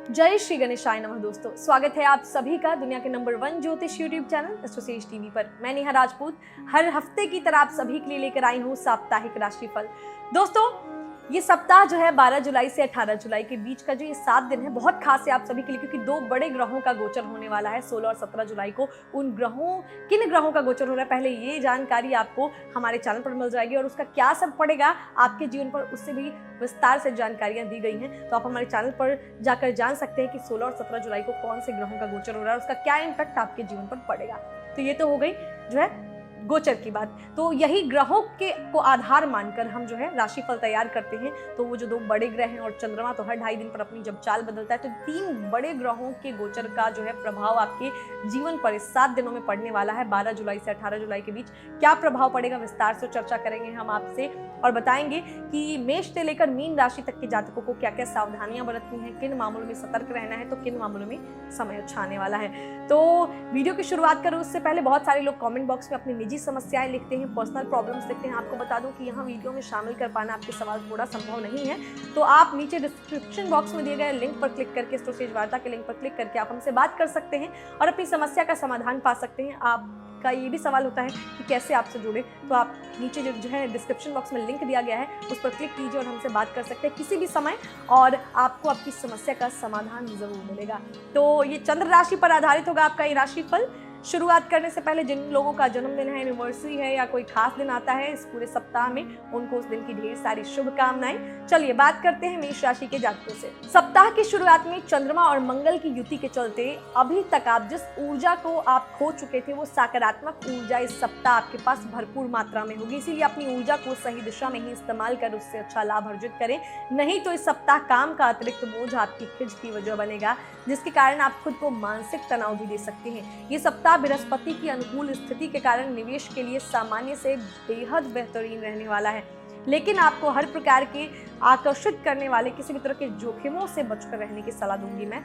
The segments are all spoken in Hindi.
जय श्री गणेशाय नमः। दोस्तों, स्वागत है आप सभी का दुनिया के नंबर 1 ज्योतिष यूट्यूब चैनल एस्ट्रोसेज टीवी पर। मैं नेहा राजपूत हर हफ्ते की तरह आप सभी के लिए लेकर आई हूँ साप्ताहिक राशिफल। दोस्तों, ये सप्ताह जो है 12 जुलाई से 18 जुलाई के बीच का जो ये 7 दिन है बहुत खास है आप सभी के लिए, क्योंकि दो बड़े ग्रहों का गोचर होने वाला है 16 और 17 जुलाई को। किन ग्रहों का गोचर हो रहा है, पहले ये जानकारी आपको हमारे चैनल पर मिल जाएगी और उसका क्या असर पड़ेगा आपके जीवन पर, उससे भी विस्तार से जानकारियां दी गई हैं। तो आप हमारे चैनल पर जाकर जान सकते हैं कि 16 और 17 जुलाई को कौन से ग्रहों का गोचर हो रहा है, उसका क्या इम्पैक्ट आपके जीवन पर पड़ेगा। तो ये तो हो गई जो है गोचर की बात। तो यही ग्रहों के को आधार मानकर हम जो है राशिफल तैयार करते हैं। तो वो जो दो बड़े ग्रह हैं और चंद्रमा तो हर 2.5 दिन पर अपनी जब चाल बदलता है, तो 3 बड़े ग्रहों के गोचर का जो है प्रभाव आपके जीवन पर इस 7 दिनों में पड़ने वाला है। 12 जुलाई से 18 जुलाई के बीच क्या प्रभाव पड़ेगा, विस्तार से चर्चा करेंगे हम आपसे और बताएंगे कि मेष से लेकर मीन राशि तक के जातकों को क्या क्या सावधानियां बरतनी है, किन मामलों में सतर्क रहना है, तो किन मामलों में समय अच्छा आने वाला है। तो वीडियो की शुरुआत करूं उससे पहले बहुत सारे लोग कमेंट बॉक्स में अपनी निजी समस्याएं लिखते हैं, पर्सनल प्रॉब्लम्स लिखते हैं। आपको बता दूं कि यहाँ वीडियो में शामिल कर पाना आपके सवाल थोड़ा संभव नहीं है, तो आप नीचे डिस्क्रिप्शन बॉक्स में दिए गए लिंक पर क्लिक करके, एस्ट्रोसेज वार्ता के लिंक पर क्लिक करके आप हमसे बात कर सकते हैं और अपनी समस्या का समाधान पा सकते हैं। आपका ये भी सवाल होता है कि कैसे आपसे जुड़े, तो आप नीचे जो है डिस्क्रिप्शन बॉक्स में लिंक दिया गया है उस पर क्लिक कीजिए और हमसे बात कर सकते हैं किसी भी समय और आपको आपकी समस्या का समाधान जरूर मिलेगा। तो ये चंद्र राशि पर आधारित होगा आपका ये राशिफल। शुरुआत करने से पहले जिन लोगों का जन्मदिन है, एनिवर्सरी है या कोई खास दिन आता है इस पूरे सप्ताह में, उनको उस दिन की ढेर सारी शुभकामनाएं। चलिए बात करते हैं मेष राशि के जातकों से। सप्ताह की शुरुआत में चंद्रमा और मंगल की युति के चलते अभी तक आप जिस ऊर्जा को आप खो चुके थे, वो सकारात्मक ऊर्जा इस सप्ताह आपके पास भरपूर मात्रा में होगी। इसीलिए अपनी ऊर्जा को सही दिशा में ही इस्तेमाल कर उससे अच्छा लाभ अर्जित करें, नहीं तो इस सप्ताह काम का अतिरिक्त बोझ आपकी खिंच की वजह बनेगा, जिसके कारण आप खुद को मानसिक तनाव भी दे सकते हैं। ये सप्ताह बृहस्पति की अनुकूल स्थिति के कारण निवेश के लिए सामान्य से बेहद बेहतरीन रहने वाला है, लेकिन आपको हर प्रकार के आकर्षित करने वाले किसी भी तरह के जोखिमों से बचकर रहने की सलाह दूंगी मैं।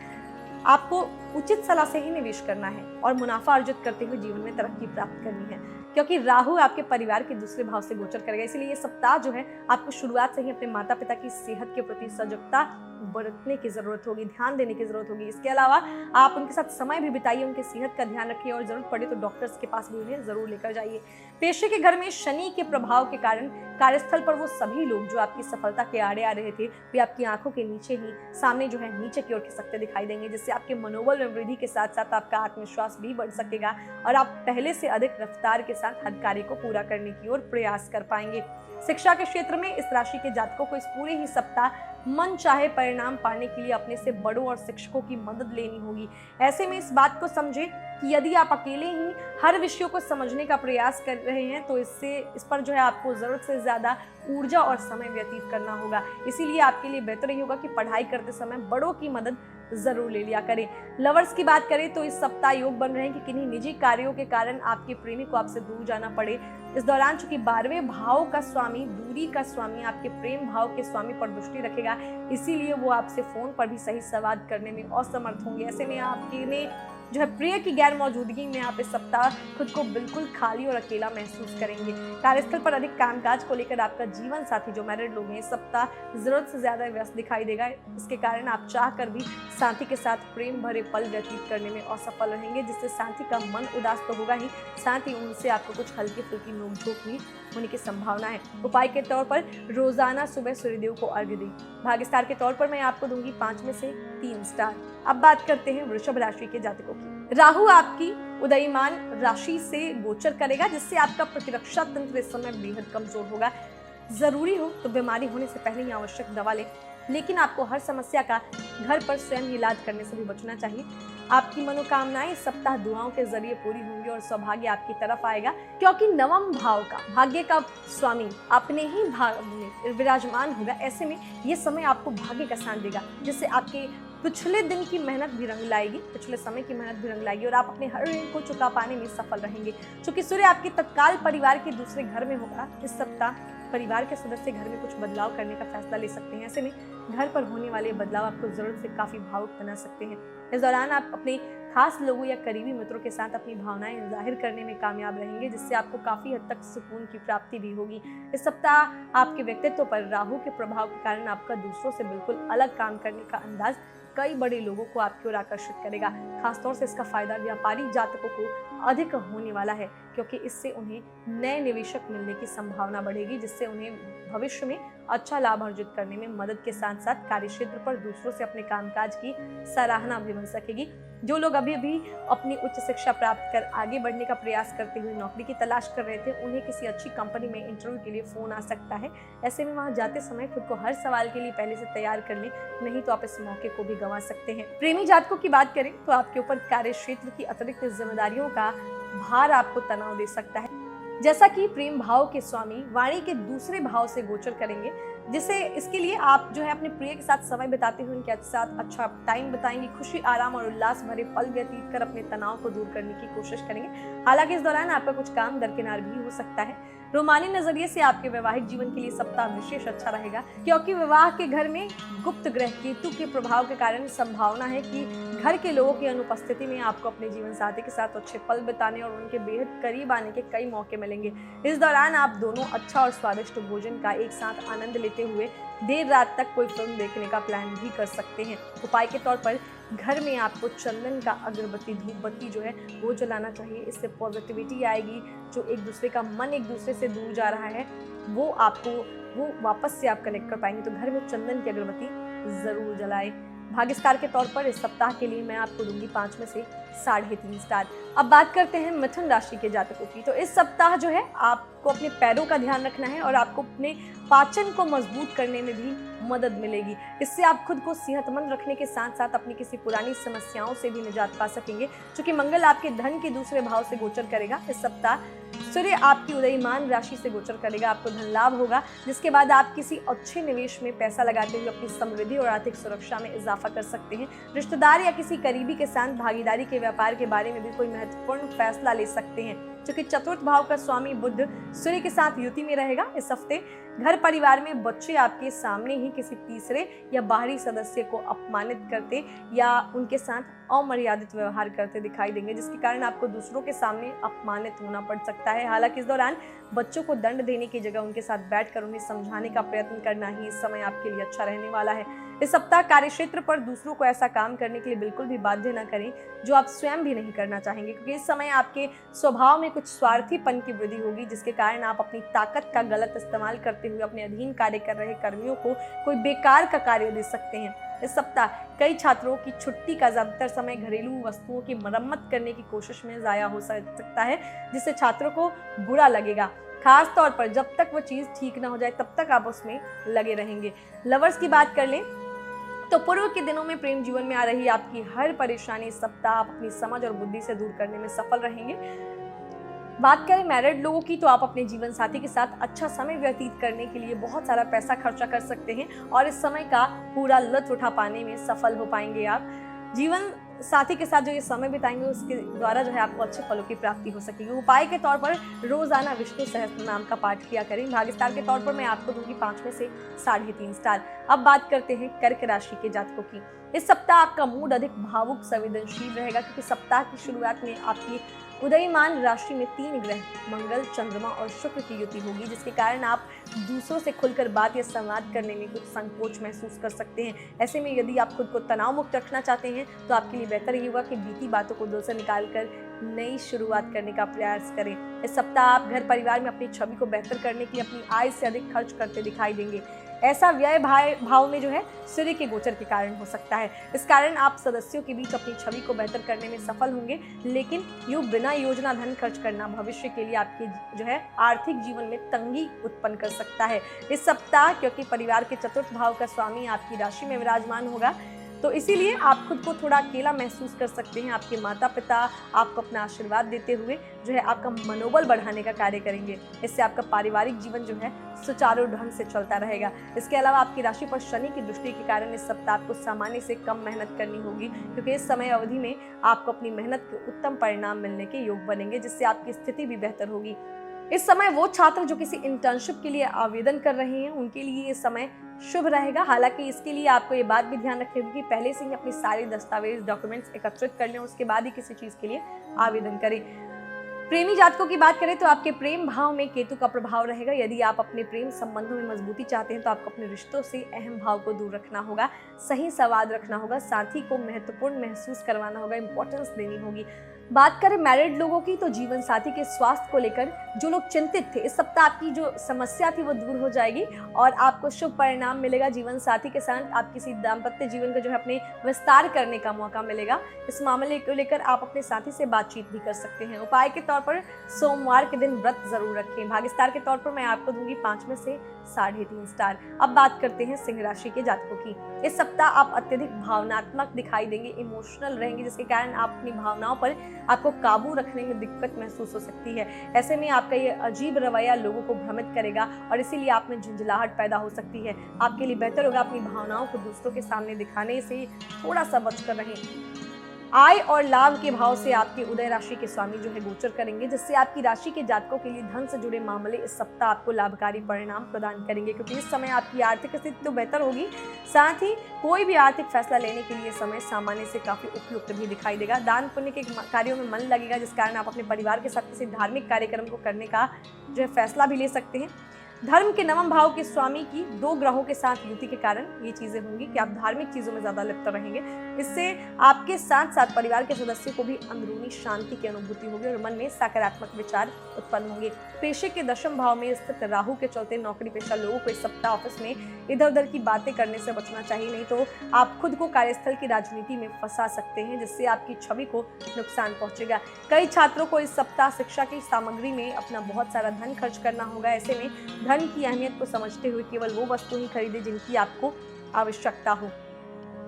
आपको उचित सलाह से ही निवेश करना है और मुनाफा अर्जित करते हुए जीवन में तरक्की प्राप्त करनी है, क्योंकि राहु आपके परिवार के दूसरे भाव से गोचर करेगा। इसलिए ये सप्ताह जो है आपको शुरुआत से ही अपने माता पिता की सेहत के प्रति सजगता बरतने की जरूरत होगी, ध्यान देने की जरूरत होगी। इसके अलावा आप उनके साथ समय भी बिताइए, उनकी सेहत का ध्यान रखिए और जरूरत पड़े तो डॉक्टर्स के पास भी उन्हें जरूर लेकर जाइए। पेशे के घर में शनि के प्रभाव के कारण कार्यस्थल पर वो सभी लोग जो आपकी सफलता के आड़े आ रहे थे, वे आपकी आंखों के नीचे ही सामने जो है नीचे की ओर खिसकते दिखाई देंगे, जिससे आपके मनोबल में वृद्धि के साथ साथ आपका आत्मविश्वास भी बढ़ सकेगा और आप पहले से अधिक रफ्तार के साथ हर कार्य को पूरा करने की ओर प्रयास कर पाएंगे। शिक्षा के क्षेत्र में इस राशि के जातकों को इस पूरे ही सप्ताह मन चाहे परिणाम पाने के लिए अपने से बड़ों और शिक्षकों की मदद लेनी होगी। ऐसे में इस बात को समझें कि यदि आप अकेले ही हर विषयों को समझने का प्रयास कर रहे हैं, तो इस पर जो है आपको जरूरत से ज्यादा ऊर्जा और समय व्यतीत करना होगा। इसीलिए आपके लिए बेहतर ही होगा कि पढ़ाई करते समय बड़ों की मदद जरूर ले लिया करें। लवर्स की बात करें तो इस सप्ताह योग बन रहे हैं कि किन्हीं निजी कार्यों के कारण आपके प्रेमी को आपसे दूर जाना पड़े। इस दौरान चूंकि 12वें भाव का स्वामी, दूरी का स्वामी, आपके प्रेम भाव के स्वामी पर दृष्टि रखेगा, इसीलिए वो आपसे फोन पर भी सही संवाद करने में असमर्थ होंगे। ऐसे में आपके जो है प्रिय की गैर मौजूदगी में आप इस सप्ताह खुद को बिल्कुल खाली और अकेला महसूस करेंगे। कार्यस्थल पर अधिक कामकाज को लेकर आपका जीवन साथी जो मैरिड लोग हैं, इस सप्ताह जरूरत से ज्यादा व्यस्त दिखाई देगा। इसके कारण आप चाहकर भी साथी के साथ प्रेम भरे पल व्यतीत करने में असफल रहेंगे, जिससे साथी का मन उदास तो होगा ही, साथ ही उनसे आपको कुछ हल्की फुल्की नोकझोंक भी होने की संभावना है। उपाय के तौर पर रोजाना सुबह सूर्यदेव को अर्घ्य दें। भाग्य स्टार के तौर पर मैं आपको दूंगी 5 में से 3 स्टार। अब बात करते हैं वृषभ राशि के जातकों की। राहु आपकी उदयमान राशि से गोचर करेगा, जिससे आपका प्रतिरक्षा तंत्र इस समय बेहद कमजोर होगा। जरूरी हो तो बीमारी होने से पहले ही आवश्यक दवा लें, लेकिन आपको हर समस्या का घर पर स्वयं इलाज करने से भी बचना चाहिए। आपकी मनोकामनाएं इस सप्ताह दुआओं के जरिए पूरी होंगी और सौभाग्य आपकी तरफ आएगा, क्योंकि नवम भाव का भाग्य का स्वामी अपने ही भाव में विराजमान होगा। ऐसे में ये समय आपको भाग्य का साथ देगा, जिससे आपके पिछले दिन की मेहनत भी रंग लाएगी, पिछले समय की मेहनत भी रंग लाएगी और आप अपने हर ऋण को चुका पाने में सफल रहेंगे। चूंकि सूर्य आपके तत्काल परिवार के दूसरे घर में होगा, इस सप्ताह परिवार के सदस्य घर में कुछ बदलाव करने का फैसला ले सकते हैं। ऐसे में घर पर होने वाले बदलाव आपको जरूरत से काफी भावुक बना सकते हैं। इस दौरान आप अपने खास लोगों या करीबी मित्रों के साथ अपनी भावनाएं जाहिर करने में कामयाब रहेंगे, जिससे आपको काफी हद तक सुकून की प्राप्ति भी होगी। इस सप्ताह आपके व्यक्तित्व पर राहु के प्रभाव के कारण आपका दूसरों से बिल्कुल अलग काम करने का अंदाज कई बड़े लोगों को आपकी ओर आकर्षित करेगा। खासतौर से इसका फायदा व्यापारी जातकों को अधिक होने वाला है, क्योंकि इससे उन्हें नए निवेशक मिलने की संभावना बढ़ेगी, जिससे उन्हें भविष्य में अच्छा लाभ अर्जित करने में मदद के साथ साथ कार्यक्षेत्र पर दूसरों से अपने कामकाज की सराहना भी मिल सकेगी। जो लोग अभी भी अपनी उच्च शिक्षा प्राप्त कर आगे बढ़ने का प्रयास करते हुए नौकरी की तलाश कर रहे थे, उन्हें किसी अच्छी कंपनी में इंटरव्यू के लिए फोन आ सकता है। ऐसे में वहां जाते समय खुद को हर सवाल के लिए पहले से तैयार कर लें, नहीं तो आप इस मौके को भी गंवा सकते हैं। प्रेमी जातकों की बात करें तो आपके ऊपर कार्य क्षेत्र की अतिरिक्त जिम्मेदारियों का भार आपको तनाव दे सकता है। जैसा कि प्रेम भाव के स्वामी वाणी के दूसरे भाव से गोचर करेंगे, जिसे इसके लिए आप जो है अपने प्रिय के साथ समय बिताते हुए उनके साथ अच्छा टाइम बिताएंगे, खुशी आराम और उल्लास भरे पल व्यतीत कर अपने तनाव को दूर करने की कोशिश करेंगे। हालांकि इस दौरान आपका कुछ काम दरकिनार भी हो सकता है। रोमानी नजरिए से आपके वैवाहिक जीवन के लिए सप्ताह विशेष अच्छा रहेगा, क्योंकि विवाह के घर में गुप्त ग्रह केतु के प्रभाव के कारण संभावना है कि घर के लोगों की अनुपस्थिति में आपको अपने जीवन साथी के साथ अच्छे पल बिताने और उनके बेहद करीब आने के कई मौके मिलेंगे। इस दौरान आप दोनों अच्छा और स्वादिष्ट भोजन का एक साथ आनंद लेते हुए देर रात तक कोई फिल्म देखने का प्लान भी कर सकते हैं। उपाय के तौर पर घर में आपको चंदन का अगरबत्ती धूप बत्ती जो है वो जलाना चाहिए। इससे पॉजिटिविटी आएगी। जो एक दूसरे का मन एक दूसरे से दूर जा रहा है वो वापस से आप कनेक्ट कर पाएंगे। तो घर में चंदन की अगरबत्ती जरूर जलाएं। भाग्य स्टार के तौर पर इस सप्ताह के लिए मैं आपको दूंगी 5 में से 3.5 स्टार। अब बात करते हैं मिथुन राशि के जातकों की। तो इस सप्ताह जो है आपको अपने पैरों का ध्यान रखना है और आपको अपने पाचन को मजबूत करने में भी मदद मिलेगी। इससे आप खुद को सेहतमंद रखने के साथ साथ अपनी किसी पुरानी समस्याओं से भी निजात पा सकेंगे। क्योंकि मंगल आपके धन के दूसरे भाव से गोचर करेगा। इस सप्ताह सूर्य आपकी उदयमान राशि से गोचर करेगा। आपको धन लाभ होगा, जिसके बाद आप किसी अच्छे निवेश में पैसा लगाते हुए अपनी समृद्धि और आर्थिक सुरक्षा में इजाफा कर सकते हैं। रिश्तेदार या किसी करीबी के साथ भागीदारी के व्यापार के बारे में भी कोई महत्वपूर्ण फैसला ले सकते हैं। क्योंकि चतुर्थ भाव का स्वामी बुध सूर्य के साथ युति में रहेगा इस हफ्ते। घर परिवार में बच्चे आपके सामने ही किसी तीसरे या बाहरी सदस्य को अपमानित करते या उनके साथ अमर्यादित व्यवहार करते दिखाई देंगे, जिसके कारण आपको दूसरों के सामने अपमानित होना पड़ सकता है। हालांकि इस दौरान बच्चों को दंड देने की जगह उनके साथ बैठकर उन्हें समझाने का प्रयत्न करना ही इस समय आपके लिए अच्छा रहने वाला है। इस सप्ताह कार्यक्षेत्र पर दूसरों को ऐसा काम करने के लिए बिल्कुल भी बाध्य न करें जो आप स्वयं भी नहीं करना चाहेंगे, क्योंकि इस समय आपके स्वभाव में कुछ स्वार्थीपन की वृद्धि होगी, जिसके कारण आप अपनी ताकत का गलत इस्तेमाल करते हुए अपने अधीन कार्य कर रहे कर्मियों को कोई बेकार का कार्य दे सकते हैं। इस सप्ताह कई छात्रों की छुट्टी का ज्यादातर समय घरेलू वस्तुओं की मरम्मत करने की कोशिश में जाया हो सकता है, जिससे छात्रों को बुरा लगेगा। खास तौर पर जब तक वो चीज ठीक ना हो जाए तब तक आप उसमें लगे रहेंगे। लवर्स की बात कर लें तो पूर्व के दिनों में प्रेम जीवन में आ रही आपकी हर परेशानी इस सप्ताह आप अपनी समझ और बुद्धि से दूर करने में सफल रहेंगे। बात करें मैरिड लोगों की तो आप अपने जीवन साथी के साथ अच्छा समय व्यतीत करने के लिए बहुत सारा पैसा खर्चा कर सकते हैं और इस समय का पूरा लुत्फ उठा पाने में सफल हो पाएंगे। आप जीवन साथी के साथ जो ये समय बिताएंगे उसके द्वारा जो है आपको अच्छे फलों की प्राप्ति हो सकेगी। उपाय के तौर पर रोजाना विष्णु सहस्त्र नाम का पाठ किया करें। भाग्य स्टार के तौर पर मैं आपको दूंगी 5 में से 3.5 स्टार। अब बात करते हैं कर्क राशि के जातकों की। इस सप्ताह आपका मूड अधिक भावुक संवेदनशील रहेगा, क्योंकि सप्ताह की शुरुआत में आपकी उदयमान राशि में 3 ग्रह मंगल, चंद्रमा और शुक्र की युति होगी, जिसके कारण आप दूसरों से खुलकर बात या संवाद करने में कुछ संकोच महसूस कर सकते हैं। ऐसे में यदि आप खुद को तनाव मुक्त रखना चाहते हैं तो आपके लिए बेहतर ये होगा कि बीती बातों को दिल से निकालकर नई शुरुआत करने का प्रयास करें। इस सप्ताह आप घर परिवार में अपनी छवि को बेहतर करने के लिए अपनी आय से अधिक खर्च करते दिखाई देंगे। ऐसा व्यय भाव में जो है सूर्य के गोचर के कारण हो सकता है। इस कारण आप सदस्यों के बीच अपनी छवि को बेहतर करने में सफल होंगे, लेकिन यूं बिना योजना धन खर्च करना भविष्य के लिए आपके जो है आर्थिक जीवन में तंगी उत्पन्न कर सकता है। इस सप्ताह क्योंकि परिवार के चतुर्थ भाव का स्वामी आपकी राशि में विराजमान होगा, तो इसीलिए आप खुद को थोड़ा अकेला महसूस कर सकते हैं। आपके माता पिता आपको अपना आशीर्वाद देते हुए जो है आपका मनोबल बढ़ाने का कार्य करेंगे। इससे आपका पारिवारिक जीवन जो है सुचारू ढंग से चलता रहेगा। इसके अलावा आपकी राशि पर शनि की दृष्टि के कारण इस सप्ताह आपको सामान्य से कम मेहनत करनी होगी, क्योंकि इस समय अवधि में आपको अपनी मेहनत के उत्तम परिणाम मिलने के योग बनेंगे, जिससे आपकी स्थिति भी बेहतर होगी। इस समय वो छात्र जो किसी इंटर्नशिप के लिए आवेदन कर रहे हैं उनके लिए ये समय शुभ रहेगा। हालांकि इसके लिए आपको ये बात भी ध्यान रखनी होगी कि पहले से ही अपने सारे दस्तावेज डॉक्यूमेंट्स एकत्रित कर लें, उसके बाद ही किसी चीज के लिए आवेदन करें। प्रेमी जातकों की बात करें तो आपके प्रेम भाव में केतु का प्रभाव रहेगा। यदि आप अपने प्रेम संबंधों में मजबूती चाहते हैं तो आपको अपने रिश्तों से अहम भाव को दूर रखना होगा, सही संवाद रखना होगा, साथी को महत्वपूर्ण महसूस करवाना होगा, इंपॉर्टेंस देनी होगी। बात करें मैरिड लोगों की तो जीवन साथी के स्वास्थ्य को लेकर जो लोग चिंतित थे, इस सप्ताह आपकी जो समस्या थी वो दूर हो जाएगी और आपको शुभ परिणाम मिलेगा। जीवन साथी के साथ आप किसी दाम्पत्य जीवन का जो है अपने विस्तार करने का मौका मिलेगा। इस मामले को लेकर आप अपने साथी से बातचीत भी कर सकते हैं। उपाय के तौर पर सोमवार के दिन व्रत जरूर रखें। भाग्यस्टार के तौर पर मैं आपको दूंगी 5 में से 3.5 स्टार। अब बात करते हैं सिंह राशि के जातकों की। इस सप्ताह आप अत्यधिक भावनात्मक दिखाई देंगे, इमोशनल रहेंगे, जिसके कारण आप अपनी भावनाओं पर आपको काबू रखने में दिक्कत महसूस हो सकती है। ऐसे में आपका ये अजीब रवैया लोगों को भ्रमित करेगा और इसीलिए आप में झुंझलाहट पैदा हो सकती है। आपके लिए बेहतर होगा अपनी भावनाओं को दूसरों के सामने दिखाने से थोड़ा सा बचकर रहें। आय और लाभ के भाव से आपके उदय राशि के स्वामी जो है गोचर करेंगे, जिससे आपकी राशि के जातकों के लिए धन से जुड़े मामले इस सप्ताह आपको लाभकारी परिणाम प्रदान करेंगे, क्योंकि इस समय आपकी आर्थिक स्थिति तो बेहतर होगी, साथ ही कोई भी आर्थिक फैसला लेने के लिए समय सामान्य से काफी उपयुक्त भी दिखाई देगा। दान पुण्य के कार्यों में मन लगेगा, जिस कारण आप अपने परिवार के साथ किसी धार्मिक कार्यक्रम को करने का जो है फैसला भी ले सकते हैं। धर्म के नवम भाव के स्वामी की 2 ग्रहों के साथ युति के कारण ये चीजें होंगी कि आप धार्मिक चीजों में ज्यादा लिप्त रहेंगे। इससे आपके साथ साथ परिवार के सदस्यों को भी अंदरूनी शांति की अनुभूति होगी और मन में सकारात्मक विचार उत्पन्न होंगे। पेशे के 10वें भाव में स्थित राहु के चलते नौकरी पेशा लोगों को इस सप्ताह ऑफिस में इधर उधर की बातें करने से बचना चाहिए, नहीं तो आप खुद को कार्यस्थल की राजनीति में फंसा सकते हैं, जिससे आपकी छवि को नुकसान पहुंचेगा। कई छात्रों को इस सप्ताह शिक्षा की सामग्री में अपना बहुत सारा धन खर्च करना होगा। ऐसे में धन की अहमियत को समझते हुए केवल वो वस्तु ही खरीदे जिनकी आपको आवश्यकता हो।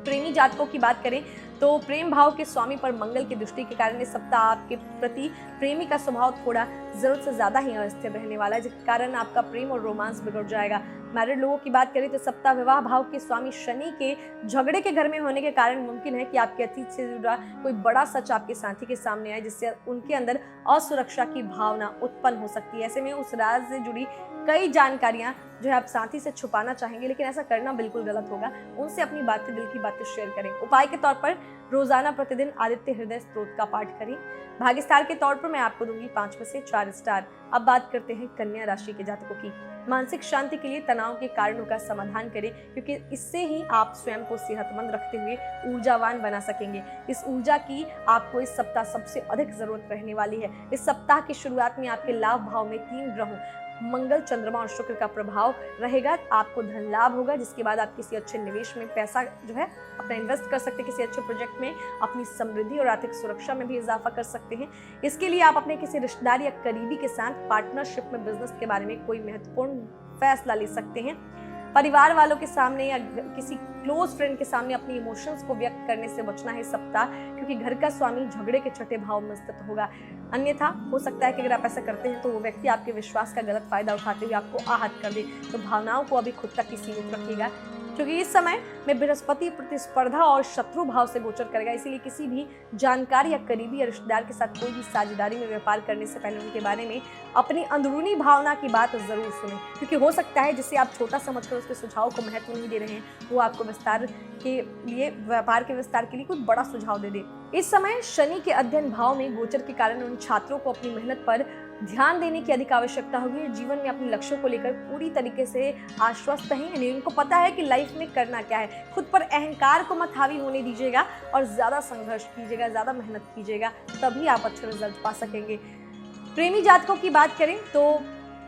प्रेमी जातकों की बात करें तो प्रेम भाव के स्वामी पर मंगल की दृष्टि के कारण इस सप्ताह आपके प्रति प्रेमी का स्वभाव थोड़ा जरूरत से ज्यादा ही अस्थिर रहने वाला है, जिसके कारण आपका प्रेम और रोमांस बिगड़ जाएगा। मैरिड लोगों की बात करें तो सप्ताह विवाह भाव के स्वामी शनि के झगड़े के घर में होने के कारण मुमकिन है कि आपके अतीत से जुड़ा कोई बड़ा सच आपके साथी के सामने आए, जिससे उनके अंदर असुरक्षा की भावना उत्पन्न हो सकती है। ऐसे में उस राज से जुड़ी कई जानकारियां जो है आप साथी से छुपाना चाहेंगे, लेकिन ऐसा करना बिल्कुल गलत होगा। उनसे अपनी बातें, दिल की बातें शेयर करें। उपाय के तौर पर रोजाना प्रतिदिन आदित्य हृदय स्तोत्र का पाठ करें। भाग्यस्टार के तौर पर मैं आपको दूंगी 5 में से 4 स्टार। अब बात करते हैं कन्या राशि के जातकों की। मानसिक शांति के लिए तनाव के कारणों का समाधान करें, क्योंकि इससे ही आप स्वयं को सेहतमंद रखते हुए ऊर्जावान बना सकेंगे। इस ऊर्जा की आपको इस सप्ताह सबसे अधिक जरूरत रहने वाली है। इस सप्ताह की शुरुआत में आपके लाभ भाव में 3 ग्रहों मंगल, चंद्रमा और शुक्र का प्रभाव रहेगा। आपको धन लाभ होगा, जिसके बाद आप किसी अच्छे निवेश में पैसा जो है अपना इन्वेस्ट कर सकते हैं, किसी अच्छे प्रोजेक्ट में अपनी समृद्धि और आर्थिक सुरक्षा में भी इजाफा कर सकते हैं। इसके लिए आप अपने किसी रिश्तेदार या करीबी के साथ पार्टनरशिप में बिजनेस के बारे में कोई महत्वपूर्ण फैसला ले सकते हैं। परिवार वालों के सामने या किसी क्लोज फ्रेंड के सामने अपनी इमोशंस को व्यक्त करने से बचना है इस सप्ताह, क्योंकि घर का स्वामी झगड़े के 6ठे भाव में स्थित होगा। अन्यथा हो सकता है कि अगर आप ऐसा करते हैं तो वो व्यक्ति आपके विश्वास का गलत फायदा उठाते हुए आपको आहत कर दे। तो भावनाओं को अभी खुद तक ही सीमित रखिएगा, क्योंकि इस समय में बृहस्पति प्रतिस्पर्धा और शत्रु भाव से गोचर करेगा। इसीलिए किसी भी जानकार या करीबी या रिश्तेदार के साथ कोई भी साझेदारी में व्यापार करने से पहले उनके बारे में अपनी अंदरूनी भावना की बात जरूर सुनें, क्योंकि हो सकता है जिसे आप छोटा समझकर उसके सुझाव को महत्व नहीं दे रहे हैं, वो आपको विस्तार के लिए, व्यापार के विस्तार के लिए कोई बड़ा सुझाव दे दे। इस समय शनि के अध्ययन भाव में गोचर के कारण उन छात्रों को अपनी मेहनत पर ध्यान देने की अधिक आवश्यकता होगी। जीवन में अपने लक्ष्यों को लेकर पूरी तरीके से आश्वस्त हैं, यानी उनको पता है कि लाइफ में करना क्या है। खुद पर अहंकार को मत हावी होने दीजिएगा और ज्यादा संघर्ष कीजिएगा, ज्यादा मेहनत कीजिएगा, तभी आप अच्छे रिजल्ट पा सकेंगे। प्रेमी जातकों की बात करें तो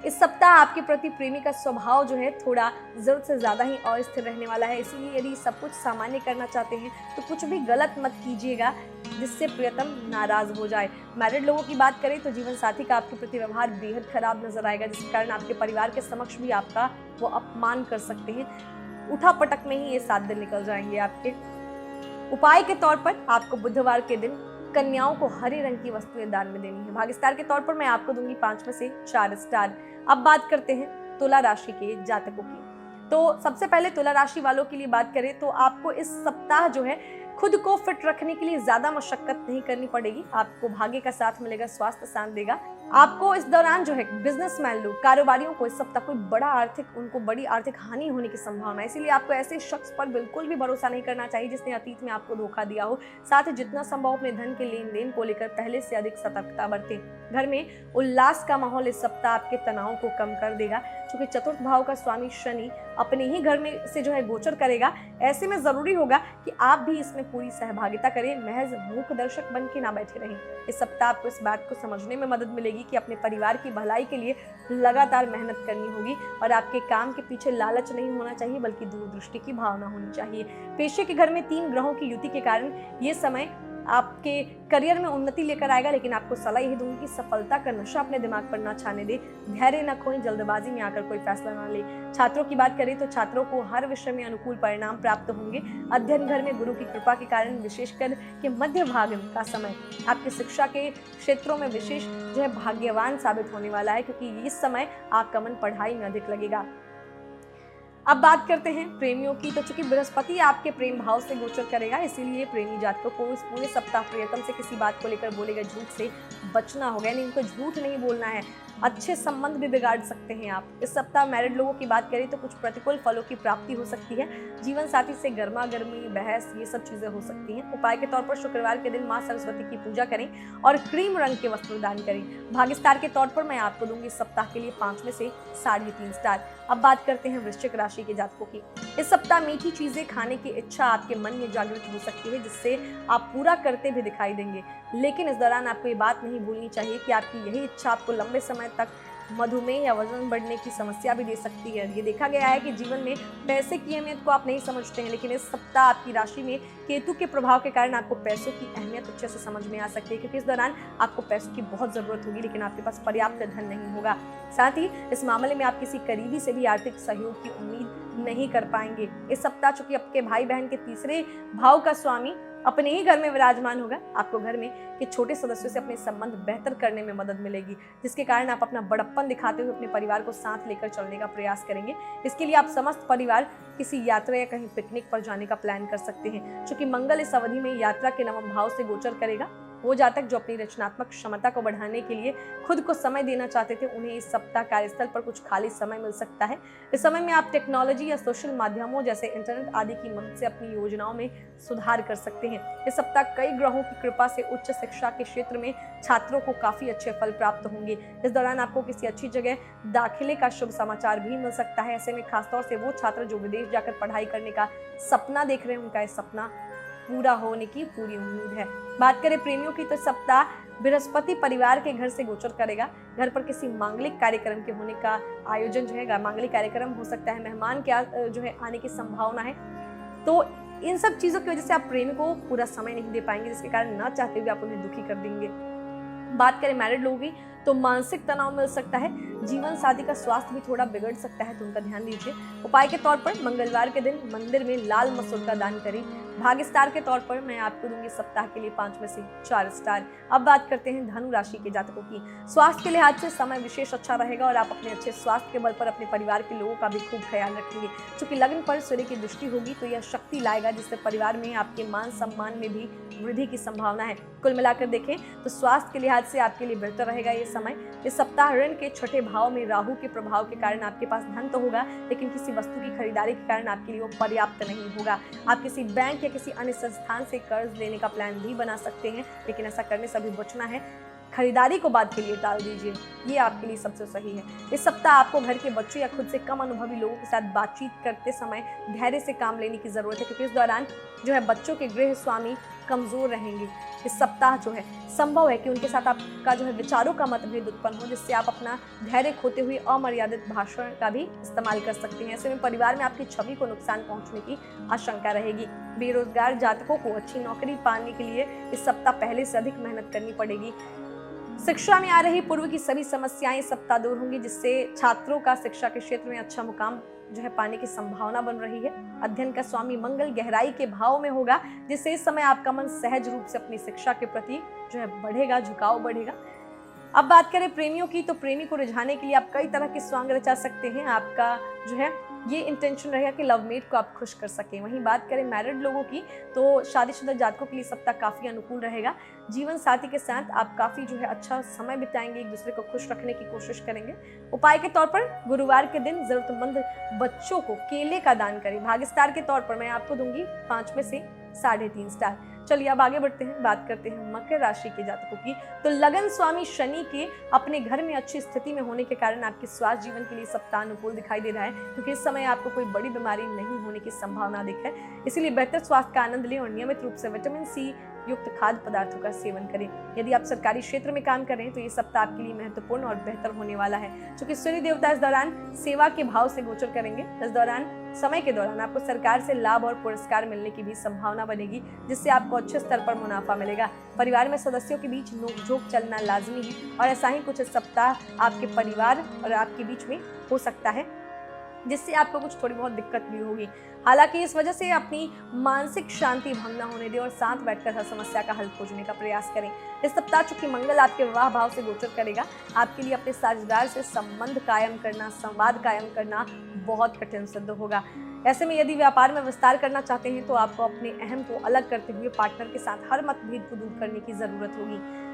इस सप्ताह आपके प्रति प्रेमी का स्वभाव जो है थोड़ा जरूरत से ज्यादा ही अस्थिर रहने वाला है। इसीलिए यदि सब कुछ सामान्य करना चाहते हैं तो कुछ भी गलत मत कीजिएगा जिससे प्रियतम नाराज हो जाए। मैरिड लोगों की बात करें तो जीवन साथी का आपके प्रति व्यवहार बेहद खराब नजर आएगा, जिसके कारण आपके परिवार के समक्ष भी आपका वो अपमान कर सकते हैं। उठा पटक में ही ये 7 दिन निकल जाएंगे आपके। उपाय के तौर पर आपको बुधवार के दिन कन्याओं को हरे रंग की वस्तुएं दान में देनी है। भाग्यस्टार के तौर पर मैं आपको दूंगी 5 में से 4 स्टार। अब बात करते हैं तुला राशि के जातकों की। तो सबसे पहले तुला राशि वालों के लिए बात करें तो आपको इस सप्ताह जो है खुद को फिट रखने के लिए ज्यादा मशक्कत नहीं करनी पड़ेगी। आपको भाग्य का साथ मिलेगा, स्वास्थ्य साथ देगा। आपको इस दौरान जो है बिजनेसमैन लोग, कारोबारियों को इस सप्ताह कोई बड़ी आर्थिक हानि होने की संभावना है। इसीलिए आपको ऐसे शख्स पर बिल्कुल भी भरोसा नहीं करना चाहिए जिसने अतीत में आपको धोखा दिया हो। साथ ही जितना संभव अपने धन के लेन देन को लेकर पहले से अधिक सतर्कता बरतें। घर में उल्लास का माहौल इस सप्ताह आपके तनाव को कम कर देगा। क्योंकि चतुर्थ भाव का स्वामी शनि अपने ही घर में से जो है गोचर करेगा, ऐसे में जरूरी होगा कि आप भी इसमें पूरी सहभागिता करें, महज मूक दर्शक बन के ना बैठे रहें। इस सप्ताह आपको इस बात को समझने में मदद मिलेगी कि अपने परिवार की भलाई के लिए लगातार मेहनत करनी होगी और आपके काम के पीछे लालच नहीं होना चाहिए बल्कि दूरदृष्टि की भावना होनी चाहिए। पेशे के घर में 3 ग्रहों की युति के कारण ये समय आपके करियर में उन्नति लेकर आएगा, लेकिन आपको सलाह यही दूंगी कि सफलता का नशा अपने दिमाग पर ना छाने दे, धैर्य न खोएं, जल्दबाजी में आकर कोई फैसला ना ले। छात्रों की बात करें तो छात्रों को हर विषय में अनुकूल परिणाम प्राप्त होंगे। अध्ययन घर में गुरु की कृपा के कारण विशेषकर के मध्य भाग का समय आपकी शिक्षा के क्षेत्रों में विशेष जो है भाग्यवान साबित होने वाला है, क्योंकि इस समय आपका मन पढ़ाई में अधिक लगेगा। अब बात करते हैं प्रेमियों की। तो चूंकि बृहस्पति आपके प्रेम भाव से गोचर करेगा, इसीलिए प्रेमी जातकों को इस पूरे सप्ताह प्रियतम से किसी बात को लेकर बोले गए झूठ से बचना होगा। यानी उनको झूठ नहीं बोलना है, अच्छे संबंध भी बिगाड़ सकते हैं आप। इस सप्ताह मैरिड लोगों की बात करें तो कुछ प्रतिकूल फलों की प्राप्ति हो सकती है। जीवन साथी से गर्मा गर्मी, बहस, ये सब चीजें हो सकती हैं। उपाय के तौर पर शुक्रवार के दिन मां सरस्वती की पूजा करें और क्रीम रंग के वस्त्र दान करें। भाग्य स्टार के तौर पर मैं आपको दूंगी इस सप्ताह के लिए 5 में से 3.5 स्टार। अब बात करते हैं वृश्चिक राशि के जातकों की। इस सप्ताह मीठी चीजें खाने की इच्छा आपके मन में जागृत हो सकती है, जिससे आप पूरा करते भी दिखाई देंगे। लेकिन इस दौरान आपको ये बात नहीं भूलनी चाहिए कि आपकी यही इच्छा आपको लंबे समय तक मधुमेह या वजन बढ़ने की समस्या भी दे सकती है। ये देखा गया है कि जीवन में पैसे की अहमियत को आप नहीं समझते हैं, लेकिन इस सप्ताह आपकी राशि में केतु के प्रभाव के कारण आपको पैसों की अहमियत अच्छे से समझ में आ सकती है, क्योंकि इस दौरान आपको पैसों की बहुत जरूरत होगी, लेकिन आपके पास पर्याप्त धन नहीं होगा। साथ ही इस मामले में आप किसी करीबी से भी आर्थिक सहयोग की उम्मीद नहीं कर पाएंगे। इस सप्ताह चूंकि आपके भाई बहन के तीसरे भाव का स्वामी अपने ही घर में विराजमान होगा, आपको घर में के छोटे सदस्यों से अपने संबंध बेहतर करने में मदद मिलेगी, जिसके कारण आप अपना बड़प्पन दिखाते हुए अपने परिवार को साथ लेकर चलने का प्रयास करेंगे। इसके लिए आप समस्त परिवार किसी यात्रा या कहीं पिकनिक पर जाने का प्लान कर सकते हैं। चूंकि मंगल इस अवधि में यात्रा के 9वें भाव से गोचर करेगा, वो जातक जो अपनी रचनात्मक क्षमता को बढ़ाने के लिए खुद को समय देना चाहते थे, उन्हें इस सप्ताह कार्यस्थल पर कुछ खाली समय मिल सकता है। इस समय में आप टेक्नोलॉजी या सोशल माध्यमों जैसे इंटरनेट आदि की मदद से अपनी योजनाओं में सुधार कर सकते हैं। इस सप्ताह कई ग्रहों की कृपा से उच्च शिक्षा के क्षेत्र में छात्रों को काफी अच्छे फल प्राप्त होंगे। इस दौरान आपको किसी अच्छी जगह दाखिले का शुभ समाचार भी मिल सकता है। ऐसे में खासतौर से वो छात्र जो विदेश जाकर पढ़ाई करने का सपना देख रहे हैं, उनका इस सपना पूरा होने की पूरी उम्मीद है। बात करें प्रेमियों की तो सप्ताह बृहस्पति परिवार के घर से गोचर करेगा। घर पर किसी मांगलिक कार्यक्रम के होने का आयोजन जो है, मांगलिक कार्यक्रम हो सकता है, मेहमान के जो है आने की संभावना है। तो इन सब चीजों की वजह से आप प्रेमी को पूरा समय नहीं दे पाएंगे, जिसके कारण न चाहते हुए आप उन्हें दुखी कर देंगे। बात करें मैरिड लोगों की तो मानसिक तनाव मिल सकता है, जीवन साथी का स्वास्थ्य भी थोड़ा बिगड़ सकता है, तो उनका ध्यान दीजिए। उपाय के तौर पर मंगलवार के दिन मंदिर में लाल मसूर का दान करें। भाग्य स्टार के तौर पर मैं आपको दूंगी सप्ताह के लिए 5 में से 4 स्टार। अब बात करते हैं धनु राशि के जातकों की। स्वास्थ्य के लिहाज से समय विशेष अच्छा रहेगा और आप अपने अच्छे स्वास्थ्य के बल पर अपने परिवार के लोगों का भी खूब ख्याल रखेंगे। चूंकि लग्न पर सूर्य की दृष्टि होगी तो यह शक्ति लाएगा, जिससे परिवार में आपके मान सम्मान में भी वृद्धि की संभावना है। कुल मिलाकर देखें तो स्वास्थ्य के लिहाज से आपके लिए बेहतर रहेगा ये समय। इस सप्ताह ऋण के 6ठे भाव में राहु के प्रभाव के कारण आपके पास धन तो होगा, लेकिन किसी वस्तु की खरीदारी के कारण आपके लिए वो पर्याप्त नहीं होगा। आप किसी बैंक या किसी अन्य संस्थान से कर्ज लेने का प्लान भी बना सकते हैं, लेकिन ऐसा करने से अभी बचना है। खरीदारी को बाद के लिए टाल दीजिए, ये आपके लिए सबसे सही है। इस सप्ताह आपको घर के बच्चों या खुद से कम अनुभवी लोगों के साथ बातचीत करते समय धैर्य से काम लेने की जरूरत है, क्योंकि इस दौरान जो है बच्चों के गृह स्वामी कमजोर रहेंगे। इस सप्ताह जो है संभव है कि उनके साथ आपका जो है विचारों का मतभेद उत्पन्न हो, जिससे आप अपना धैर्य खोते हुए अमर्यादित भाषण का भी इस्तेमाल कर सकते हैं। ऐसे में परिवार में आपकी छवि को नुकसान पहुंचने की आशंका रहेगी। बेरोजगार जातकों को अच्छी नौकरी पाने के लिए इस सप्ताह पहले से अधिक मेहनत करनी पड़ेगी। शिक्षा में आ रही पूर्व की सभी समस्याएं इस सप्ताह दूर होंगी, जिससे छात्रों का शिक्षा के क्षेत्र में अच्छा मुकाम जो है पाने की संभावना बन रही है। अध्ययन का स्वामी मंगल गहराई के भाव में होगा, जिससे इस समय आपका मन सहज रूप से अपनी शिक्षा के प्रति जो है बढ़ेगा, झुकाव बढ़ेगा। अब बात करें प्रेमियों की तो प्रेमी को रिझाने के लिए आप कई तरह के स्वांग रचा सकते हैं। आपका जो है ये इंटेंशन रहेगा कि लवमेट को आप खुश कर सकें। वहीं बात करें मैरिड लोगों की, तो शादीशुदा जातकों के लिए सप्ताह काफ़ी अनुकूल रहेगा। जीवन साथी के साथ आप काफ़ी जो है अच्छा समय बिताएंगे, एक दूसरे को खुश रखने की कोशिश करेंगे। उपाय के तौर पर गुरुवार के दिन जरूरतमंद बच्चों को केले का दान करें। भाग्य स्टार के तौर पर मैं आपको दूंगी 5 में से 3.5 स्टार। चलिए अब आगे बढ़ते हैं, बात करते हैं मकर राशि के जातकों की। तो लगन स्वामी शनि के अपने घर में अच्छी स्थिति में होने के कारण आपके स्वास्थ्य जीवन के लिए सप्ताह अनुकूल दिखाई दे रहा है, क्योंकि इस समय आपको कोई बड़ी बीमारी नहीं होने की संभावना दिखे। इसीलिए बेहतर स्वास्थ्य का आनंद लें और नियमित रूप से विटामिन सी युक्त खाद्य पदार्थों का सेवन करें। यदि आप सरकारी क्षेत्र में काम कर रहे हैं तो ये सप्ताह आपके लिए महत्वपूर्ण और बेहतर होने वाला है, क्योंकि सूर्य देवता इस दौरान सेवा के भाव से गोचर करेंगे। इस दौरान समय के दौरान आपको सरकार से लाभ और पुरस्कार मिलने की भी संभावना बनेगी, जिससे आपको अच्छे स्तर पर मुनाफा मिलेगा। परिवार में सदस्यों के बीच नोकझोंक चलना लाजमी है और ऐसा ही कुछ सप्ताह आपके परिवार और आपके बीच में हो सकता है, जिससे आपको कुछ थोड़ी बहुत दिक्कत भी होगी। हालांकि इस वजह से अपनी मानसिक शांति भंग न होने दें और साथ बैठकर हर समस्या का हल खोजने का प्रयास करें। इस सप्ताह चूंकि मंगल आपके विवाह भाव से गोचर करेगा, आपके लिए अपने साझेदार से संबंध कायम करना, संवाद कायम करना बहुत कठिन सिद्ध होगा। ऐसे में यदि व्यापार में विस्तार करना चाहते हैं तो आपको अपने अहम को अलग करते हुए पार्टनर के साथ हर मतभेद को दूर करने की जरूरत होगी।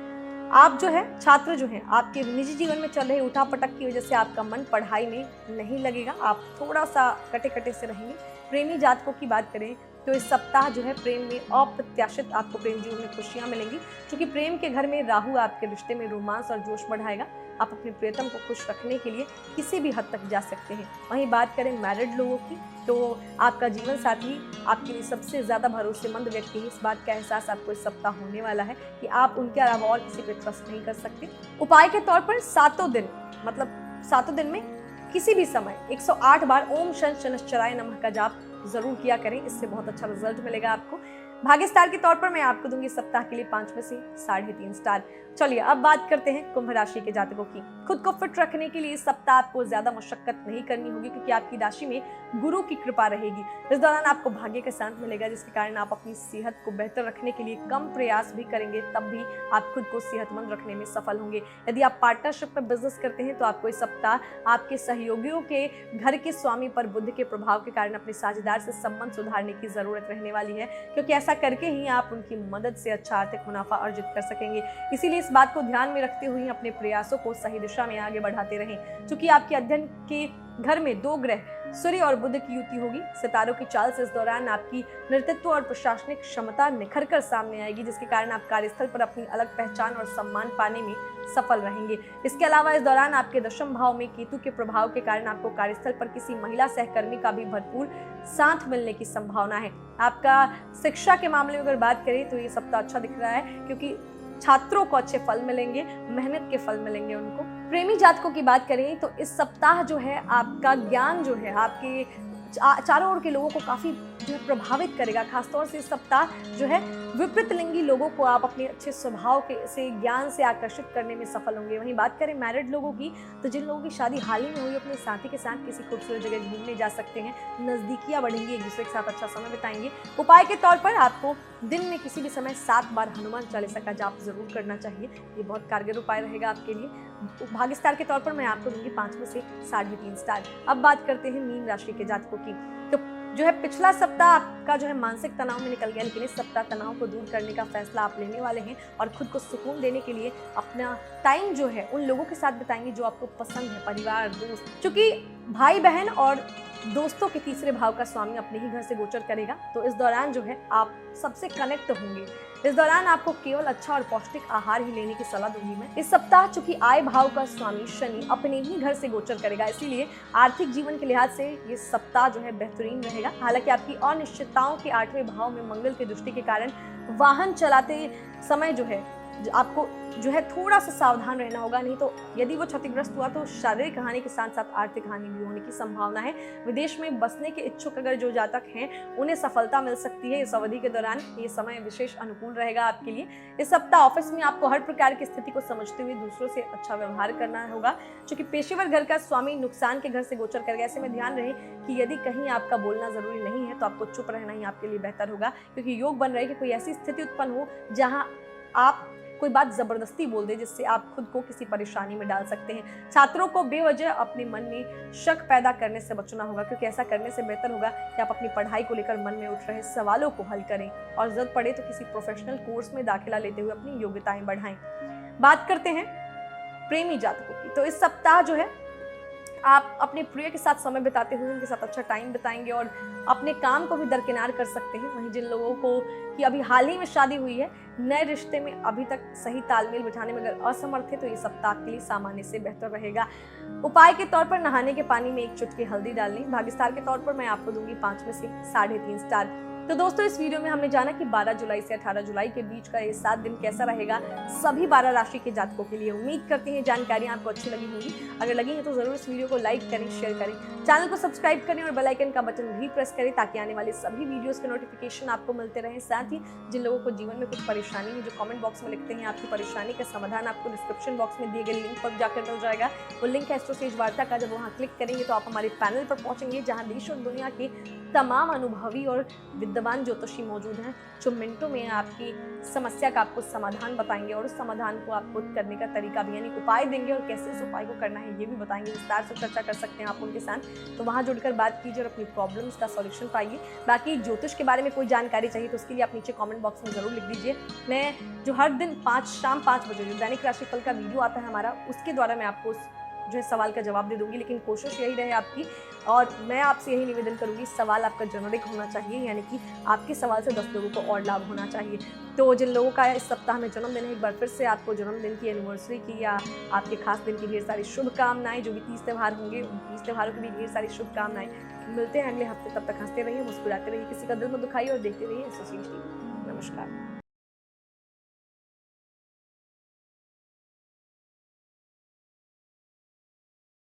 आप जो है छात्र जो हैं, आपके निजी जीवन में चल रहे उठापटक की वजह से आपका मन पढ़ाई में नहीं लगेगा, आप थोड़ा सा कटे कटे से रहेंगे। प्रेमी जातकों की बात करें तो इस सप्ताह जो है प्रेम में अप्रत्याशित आपको प्रेम जीवन में खुशियां मिलेंगी, क्योंकि प्रेम के घर में राहु आपके रिश्ते में रोमांस और जोश बढ़ाएगा। आप अपने प्रियतम को खुश रखने के लिए किसी भी हद तक जा सकते हैं। वहीं बात करें मैरिड लोगों की, तो आपका जीवन साथी आपके लिए सबसे ज़्यादा भरोसेमंद व्यक्ति है। इस बात का एहसास आपको इस सप्ताह होने वाला है कि आप उनके अलावा और किसी पे ट्रस्ट नहीं कर सकते। उपाय के तौर पर 7 दिन, मतलब 7 दिन में किसी भी समय 108 बार ओम शन शनश्चराय नमः का जाप जरूर किया करें, इससे बहुत अच्छा रिजल्ट मिलेगा आपको। भाग्य स्टार के तौर पर मैं आपको दूंगी सप्ताह के लिए 5 में से 3.5 स्टार। चलिए अब बात करते हैं कुंभ राशि के जातकों की। खुद को फिट रखने के लिए इस सप्ताह आपको ज्यादा मशक्कत नहीं करनी होगी, क्योंकि आपकी राशि में गुरु की कृपा रहेगी। इस दौरान आपको भाग्य का साथ मिलेगा, जिसके कारण आप अपनी सेहत को बेहतर रखने के लिए कम प्रयास भी करेंगे, तब भी आप खुद को सेहतमंद रखने में सफल होंगे। यदि आप पार्टनरशिप में बिजनेस करते हैं तो आपको इस सप्ताह आपके सहयोगियों के घर के स्वामी पर बुध के प्रभाव के कारण अपने साझेदार से संबंध सुधारने की जरूरत रहने वाली है, क्योंकि ऐसा करके ही आप उनकी मदद से अच्छा आर्थिक मुनाफा अर्जित कर सकेंगे। इसीलिए इस बात को ध्यान में रखते हुए अपने प्रयासों को सही दिशा में आगे बढ़ाते रहें। चूंकि आपके अध्ययन के घर में 2 ग्रह सूर्य और बुध की युति होगी, सितारों की चाल से इस दौरान आपकी नेतृत्व और प्रशासनिक क्षमता निखर कर सामने आएगी, जिसके कारण आप कार्यस्थल पर अपनी अलग पहचान और सम्मान पाने में सफल रहेंगे। इसके अलावा इस दौरान आपके दशम भाव में केतु के प्रभाव के कारण आपको कार्यस्थल पर किसी महिला सहकर्मी का भी भरपूर साथ मिलने की संभावना है। आपका शिक्षा के मामले में अगर बात करें तो ये सप्ताह अच्छा दिख रहा है, क्योंकि छात्रों को अच्छे फल मिलेंगे, मेहनत के फल मिलेंगे उनको। प्रेमी जातकों की बात करें तो इस सप्ताह जो है आपका ज्ञान जो है आपके चारों ओर के लोगों को काफी जो है प्रभावित करेगा। खासतौर से इस सप्ताह जो है विपरीत लिंगी लोगों को आप अपने अच्छे स्वभाव के से ज्ञान से आकर्षित करने में सफल होंगे। वहीं बात करें मैरिड लोगों की, तो जिन लोगों की शादी हाल ही में हुई अपने साथी के साथ किसी खूबसूरत जगह घूमने जा सकते हैं, नजदीकियां बढ़ेंगी, एक दूसरे के साथ अच्छा समय बिताएंगे। उपाय के तौर पर आपको दिन में किसी भी समय 7 बार हनुमान चालीसा का जाप जरूर करना चाहिए, ये बहुत कारगर उपाय रहेगा आपके लिए। भाग्य स्टार के तौर पर मैं आपको दूंगी 5 में से 3.5 स्टार। अब बात करते हैं मीन राशि के जातकों की। तो जो है पिछला सप्ताह आपका जो है मानसिक तनाव में निकल गया, लेकिन इस सप्ताह तनाव को दूर करने का फैसला आप लेने वाले हैं और खुद को सुकून देने के लिए अपना टाइम जो है उन लोगों के साथ बिताएंगे जो आपको पसंद है, परिवार, दोस्त। क्योंकि भाई बहन और दोस्तों के तीसरे भाव का स्वामी अपने ही घर से गोचर करेगा, तो इस दौरान जो है आप सबसे कनेक्ट होंगे। इस दौरान आपको केवल अच्छा और पौष्टिक आहार ही लेने की सलाह दूंगी मैं। इस सप्ताह चूंकि आय भाव का स्वामी शनि अपने ही घर से गोचर करेगा, इसीलिए आर्थिक जीवन के लिहाज से ये सप्ताह जो है बेहतरीन रहेगा। हालांकि आपकी अनिश्चितताओं के 8वें भाव में मंगल की दृष्टि के कारण वाहन चलाते समय जो है आपको जो है थोड़ा सा सावधान रहना होगा, नहीं तो यदि वो क्षतिग्रस्त हुआ तो शारीरिक हानि के साथ साथ आर्थिक हानि भी होने की संभावना है। विदेश में बसने के इच्छुक अगर जो जातक हैं उन्हें सफलता मिल सकती है इस अवधि के दौरान। ये समय विशेष अनुकूल रहेगा आपके लिए। इस सप्ताह ऑफिस में आपको हर प्रकार की स्थिति को समझते हुए दूसरों से अच्छा व्यवहार करना होगा, क्योंकि पेशेवर घर का स्वामी नुकसान के घर से गोचर करेगा। ऐसे में ध्यान रहे कि यदि कहीं आपका बोलना जरूरी नहीं है तो आपको चुप रहना ही आपके लिए बेहतर होगा, क्योंकि योग बन रहा है कि कोई ऐसी स्थिति उत्पन्न हो जहाँ आप कोई बात ज़बरदस्ती बोल दे जिससे आप खुद को किसी परेशानी में डाल सकते हैं। छात्रों को बेवजह अपने मन में शक पैदा करने से बचना होगा, क्योंकि ऐसा करने से बेहतर होगा कि आप अपनी पढ़ाई को लेकर मन में उठ रहे सवालों को हल करें और ज़रूरत पड़े तो किसी प्रोफेशनल कोर्स में दाखिला लेते हुए अपनी योग्यताएं बढ़ाएं। बात करते हैं प्रेमी जातकों की। तो इस सप्ताह जो है आप अपने प्रिय के साथ समय बिताते हुए उनके साथ अच्छा टाइम बिताएंगे और अपने काम को भी दरकिनार कर सकते हैं। वहीं जिन लोगों को कि अभी हाल ही में शादी हुई है, नए रिश्ते में अभी तक सही तालमेल बिठाने में अगर असमर्थ है तो ये सप्ताह के लिए सामान्य से बेहतर रहेगा। उपाय के तौर पर नहाने के पानी में एक चुटकी हल्दी डालनी। भाग्य स्टार के तौर पर मैं आपको दूंगी 5 में से 3.5 स्टार। तो दोस्तों इस वीडियो में हमने जाना कि 12 जुलाई से 18 जुलाई के बीच का ये 7 दिन कैसा रहेगा सभी 12 राशि के जातकों के लिए। उम्मीद करते हैं जानकारियां आपको अच्छी लगी होंगी। अगर लगी है तो जरूर इस वीडियो को लाइक करें, शेयर करें, चैनल को सब्सक्राइब करें और बेल आइकन का बटन भी प्रेस करें ताकि आने वाले सभी वीडियोस के नोटिफिकेशन आपको मिलते रहें। साथ ही जिन लोगों को जीवन में कुछ परेशानी है, जो कमेंट बॉक्स में लिखते हैं आपकी परेशानी का समाधान आपको डिस्क्रिप्शन बॉक्स में दिए गए लिंक पर जाकर मिल जाएगा। वो लिंक है एस्ट्रोसेज वार्ता का। जब वहाँ क्लिक करेंगे तो आप हमारे पैनल पर पहुंचेंगे जहाँ देश और दुनिया के तमाम अनुभवी और विद्वान ज्योतिषी मौजूद हैं जो मिनटों में आपकी समस्या का आपको समाधान बताएंगे और उस समाधान को आपको करने का तरीका भी यानी उपाय देंगे और कैसे इस उपाय को करना है ये भी बताएंगे। विस्तार से चर्चा कर सकते हैं आप उनके साथ, तो वहाँ जुड़कर बात कीजिए और अपनी प्रॉब्लम्स का सॉल्यूशन पाइए। बाकी ज्योतिष के बारे में कोई जानकारी चाहिए तो उसके लिए आप नीचे कमेंट बॉक्स में जरूर लिख दीजिए। मैं जो हर दिन शाम 5 बजे जो दैनिक राशिफल का वीडियो आता है हमारा, उसके द्वारा मैं आपको जो है सवाल का जवाब दे दूंगी, लेकिन कोशिश यही रहे आपकी और मैं आपसे यही निवेदन करूंगी सवाल आपका जेनरिक होना चाहिए, यानी कि आपके सवाल से 10 लोगों को और लाभ होना चाहिए। तो जिन लोगों का इस सप्ताह में जन्मदिन है, एक बार फिर से आपको जन्मदिन की एनिवर्सरी की या आपके खास दिन की ढेर सारी शुभकामनाएं। जो भी 30 त्यौहार होंगे उन 30 त्यौहारों की भी ढेर सारी शुभकामनाएं। मिलते हैं अगले हफ्ते, तब तक हंसते रहिए, मुस्कुराते रहिए, किसी का दिल में दुखाइए और देखते रहिए एस्ट्रोसेज टीवी। नमस्कार।